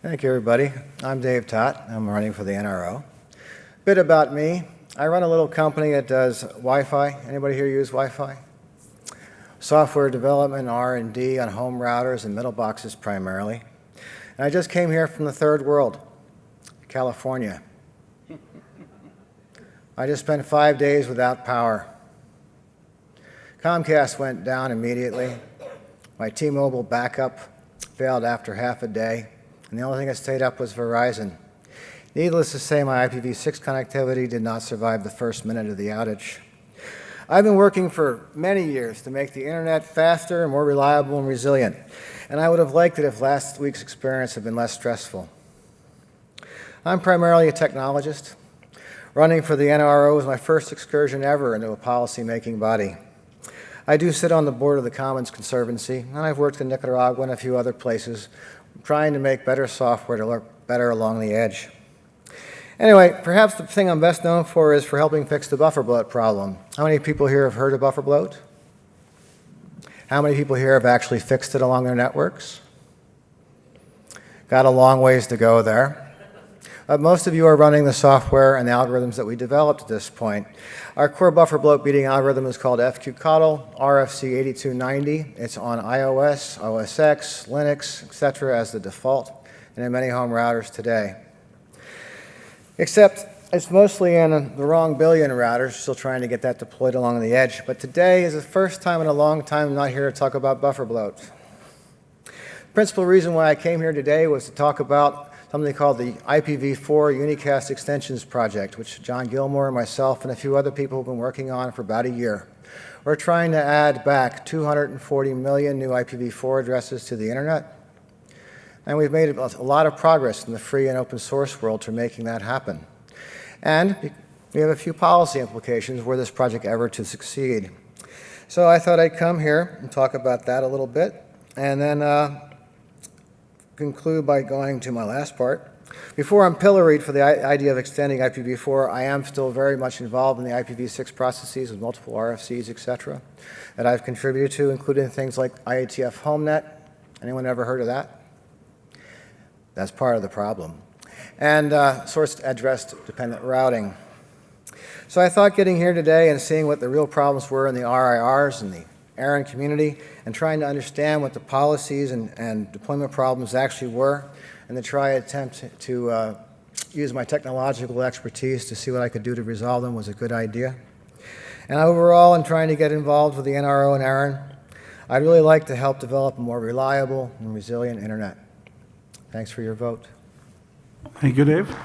Thank you, everybody. I'm Dave Täht. I'm running for the NRO. Bit about me. I run a little company that does Wi-Fi. Anybody here use Wi-Fi? Software development, R&D on home routers and middle boxes primarily. And I just came here from the third world, California. I just spent 5 days without power. Comcast went down immediately. My T-Mobile backup failed after half a day. And the only thing that stayed up was Verizon. Needless to say, my IPv6 connectivity did not survive the first minute of the outage. I've been working for many years to make the internet faster and more reliable and resilient, and I would have liked it if last week's experience had been less stressful. I'm primarily a technologist. Running for the NRO was my first excursion ever into a policy-making body. I do sit on the board of the Commons Conservancy, and I've worked in Nicaragua and a few other places, trying to make better software to work better along the edge. Anyway, perhaps the thing I'm best known for is for helping fix the buffer bloat problem. How many people here have heard of buffer bloat? How many people here have actually fixed it along their networks? Got a long ways to go there. Most of you are running the software and the algorithms that we developed at this point. Our core buffer bloat beating algorithm is called FQCoddle, RFC 8290. It's on iOS, OS X, Linux, etc. as the default, and in many home routers today. Except it's mostly in the wrong billion routers, still trying to get that deployed along the edge. But today is the first time in a long time I'm not here to talk about buffer bloat. The principal reason why I came here today was to talk about something called the IPv4 Unicast Extensions Project, which John Gilmore, myself, and a few other people have been working on for about a year. We're trying to add back 240 million new IPv4 addresses to the internet, and we've made a lot of progress in the free and open source world to making that happen. And we have a few policy implications were this project ever to succeed. So I thought I'd come here and talk about that a little bit, and then conclude by going to my last part. Before I'm pilloried for the idea of extending IPv4, I am still very much involved in the IPv6 processes with multiple RFCs, etc., that I've contributed to, including things like IETF HomeNet. Anyone ever heard of that? That's part of the problem. And source address dependent routing. So I thought getting here today and seeing what the real problems were in the RIRs and the ARIN community and trying to understand what the policies and deployment problems actually were, and to try attempt to use my technological expertise to see what I could do to resolve them was a good idea. And overall, in trying to get involved with the NRO and ARIN, I'd really like to help develop a more reliable and resilient internet. Thanks for your vote. Thank you, Dave.